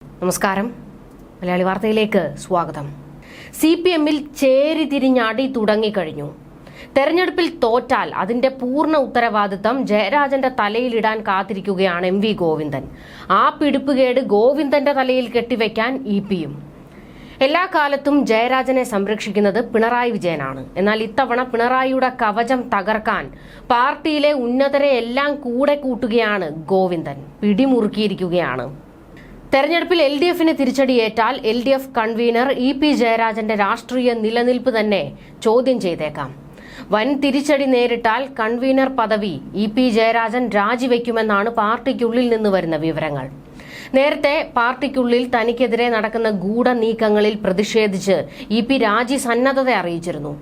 നമസ്കാരം. മലയാളി വാർത്തയിലേക്ക് സ്വാഗതം. CPM-ൽ ചേരിതിരിഞ്ഞടി തുടങ്ങിക്കഴിഞ്ഞു. തെരഞ്ഞെടുപ്പിൽ തോറ്റാൽ അതിന്റെ പൂർണ്ണ ഉത്തരവാദിത്തം ജയരാജന്റെ തലയിലിടാൻ കാത്തിരിക്കുകയാണ് MV ഗോവിന്ദൻ. ആ പിടിപ്പുകേട് ഗോവിന്ദന്റെ തലയിൽ കെട്ടിവെക്കാൻ EP-യും. എല്ലാ കാലത്തും ജയരാജനെ സംരക്ഷിക്കുന്നത് പിണറായി വിജയനാണ്. എന്നാൽ ഇത്തവണ പിണറായിയുടെ കവചം തകർക്കാൻ പാർട്ടിയിലെ ഉന്നതരെ എല്ലാം കൂടെ കൂട്ടുകയാണ് ഗോവിന്ദൻ. പിടിമുറുക്കിയിരിക്കുകയാണ്. തെരഞ്ഞെടുപ്പിൽ LDF-ന് തിരിച്ചടിയേറ്റാൽ LDF കൺവീനർ EP ജയരാജന്റെ രാഷ്ട്രീയ നിലനിൽപ്പ് തന്നെ ചോദ്യം ചെയ്തേക്കാം. വൻ തിരിച്ചടി നേരിട്ടാൽ കൺവീനർ പദവി EP ജയരാജൻ രാജിവെക്കുമെന്നാണ് പാർട്ടിക്കുള്ളിൽ നിന്ന് വരുന്ന വിവരങ്ങൾ. നേരത്തെ പാർട്ടിക്കുള്ളിൽ തനിക്കെതിരെ നടക്കുന്ന ഗൂഢനീക്കങ്ങളിൽ പ്രതിഷേധിച്ച് EP രാജി സന്നദ്ധത അറിയിച്ചിരുന്നു.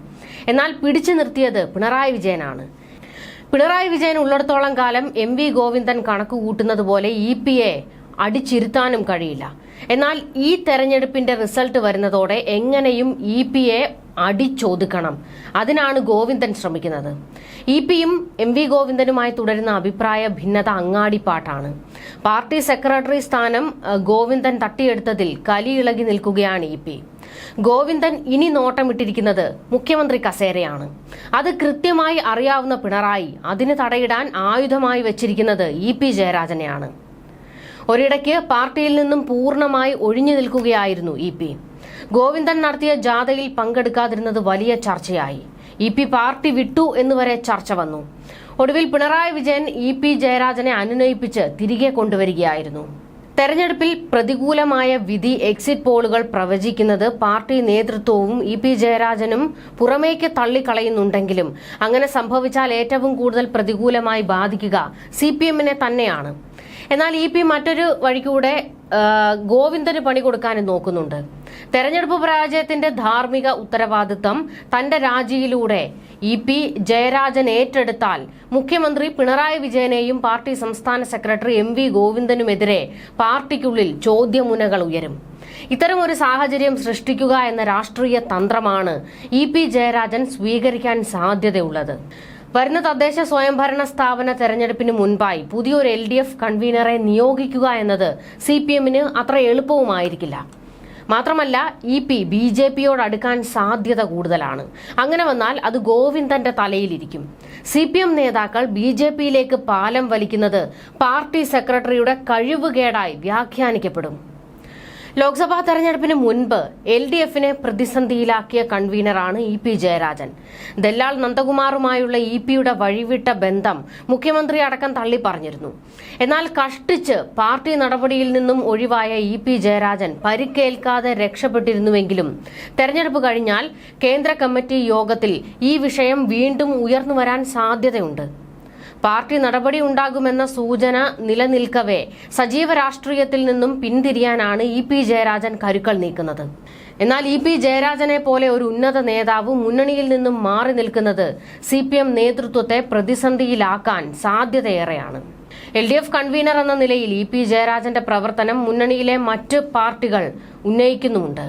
എന്നാൽ പിടിച്ചു നിർത്തിയത് പിണറായി വിജയനാണ്. പിണറായി വിജയൻ ഉള്ളിടത്തോളം കാലം MV ഗോവിന്ദൻ കണക്കുകൂട്ടുന്നത് പോലെ EP-യെ അടിച്ചിരുത്താനും കഴിയില്ല. എന്നാൽ ഈ തെരഞ്ഞെടുപ്പിന്റെ റിസൾട്ട് വരുന്നതോടെ എങ്ങനെയും EP-യെ അടിച്ചൊതുക്കണം. അതിനാണ് ഗോവിന്ദൻ ശ്രമിക്കുന്നത്. EP-യും MV ഗോവിന്ദനുമായി തുടരുന്ന അഭിപ്രായ ഭിന്നത അങ്ങാടിപ്പാട്ടാണ്. പാർട്ടി സെക്രട്ടറി സ്ഥാനം ഗോവിന്ദൻ തട്ടിയെടുത്തതിൽ കലിയിളകി നിൽക്കുകയാണ് EP. ഗോവിന്ദൻ ഇനി നോട്ടമിട്ടിരിക്കുന്നത് മുഖ്യമന്ത്രി കസേരയാണ്. അത് കൃത്യമായി അറിയാവുന്ന പിണറായി അതിന് തടയിടാൻ ആയുധമായി വെച്ചിരിക്കുന്നത് EP ജയരാജനെയാണ്. ഒരിടയ്ക്ക് പാർട്ടിയിൽ നിന്നും പൂർണ്ണമായി ഒഴിഞ്ഞു നിൽക്കുകയായിരുന്നു EP. ഗോവിന്ദൻ നടത്തിയ ജാഥയിൽ പങ്കെടുക്കാതിരുന്നത് വലിയ ചർച്ചയായി. EP പാർട്ടി വിട്ടു എന്നുവരെ ചർച്ച വന്നു. ഒടുവിൽ പിണറായി വിജയൻ EP ജയരാജനെ അനുനയിപ്പിച്ച് തിരികെ കൊണ്ടുവരികയായിരുന്നു. തെരഞ്ഞെടുപ്പിൽ പ്രതികൂലമായ വിധി എക്സിറ്റ് പോളുകൾ പ്രവചിക്കുന്നത് പാർട്ടി നേതൃത്വവും EP ജയരാജനും പുറമേക്ക് തള്ളിക്കളയുന്നുണ്ടെങ്കിലും അങ്ങനെ സംഭവിച്ചാൽ ഏറ്റവും കൂടുതൽ പ്രതികൂലമായി ബാധിക്കുക CPM-നെ തന്നെയാണ്. എന്നാൽ EP മറ്റൊരു വഴിക്കൂടെ ഗോവിന്ദന് പണി കൊടുക്കാനും നോക്കുന്നുണ്ട്. തെരഞ്ഞെടുപ്പ് പരാജയത്തിന്റെ ധാർമ്മിക ഉത്തരവാദിത്തം തന്റെ രാജിയിലൂടെ EP ജയരാജൻ ഏറ്റെടുത്താൽ മുഖ്യമന്ത്രി പിണറായി വിജയനെയും പാർട്ടി സംസ്ഥാന സെക്രട്ടറി MV ഗോവിന്ദനുമെതിരെ പാർട്ടിക്കുള്ളിൽ ചോദ്യമുനകൾ ഉയരും. ഇത്തരമൊരു സാഹചര്യം സൃഷ്ടിക്കുക എന്ന രാഷ്ട്രീയ തന്ത്രമാണ് EP ജയരാജൻ സ്വീകരിക്കാൻ സാധ്യതയുള്ളത്. വരുന്ന തദ്ദേശ സ്വയംഭരണ സ്ഥാപന തെരഞ്ഞെടുപ്പിന് മുൻപായി പുതിയൊരു LDF കൺവീനറെ നിയോഗിക്കുക എന്നത് CPM-ന് അത്ര എളുപ്പവുമായിരിക്കില്ല. മാത്രമല്ല EP BJP-യോട് അടുക്കാൻ സാധ്യത കൂടുതലാണ്. അങ്ങനെ വന്നാൽ അത് ഗോവിന്ദന്റെ തലയിലിരിക്കും. CPM നേതാക്കൾ BJP-യിലേക്ക് പാലം വലിക്കുന്നത് പാർട്ടി സെക്രട്ടറിയുടെ കഴിവുകേടായി വ്യാഖ്യാനിക്കപ്പെടും. ലോക്സഭാ തെരഞ്ഞെടുപ്പിന് മുൻപ് LDF-നെ പ്രതിസന്ധിയിലാക്കിയ കൺവീനറാണ് EP ജയരാജൻ. ദല്ലാൽ നന്ദകുമാറുമായുള്ള EP-യുടെ വഴിവിട്ട ബന്ധം മുഖ്യമന്ത്രി അടക്കം തള്ളിപ്പറഞ്ഞിരുന്നു. എന്നാൽ കഷ്ടിച്ച് പാർട്ടി നടപടിയിൽ നിന്നും ഒഴിവായ EP ജയരാജൻ പരിക്കേൽക്കാതെ രക്ഷപ്പെട്ടിരുന്നുവെങ്കിലും തെരഞ്ഞെടുപ്പ് കഴിഞ്ഞാൽ കേന്ദ്ര കമ്മിറ്റി യോഗത്തിൽ ഈ വിഷയം വീണ്ടും ഉയർന്നുവരാൻ സാധ്യതയുണ്ട്. പാർട്ടി നടപടി ഉണ്ടാകുമെന്ന സൂചന നിലനിൽക്കവേ സജീവ രാഷ്ട്രീയത്തിൽ നിന്നും പിന്തിരിയാനാണ് EP ജയരാജൻ കരുക്കൾ നീക്കുന്നത്. എന്നാൽ EP ജയരാജനെ പോലെ ഒരു ഉന്നത നേതാവ് മുന്നണിയിൽ നിന്നും മാറി നിൽക്കുന്നത് CPM നേതൃത്വത്തെ പ്രതിസന്ധിയിലാക്കാൻ സാധ്യതയേറെയാണ്. LDF കൺവീനർ എന്ന നിലയിൽ EP ജയരാജന്റെ പ്രവർത്തനം മുന്നണിയിലെ മറ്റ് പാർട്ടികൾ ഉന്നയിക്കുന്നുമുണ്ട്.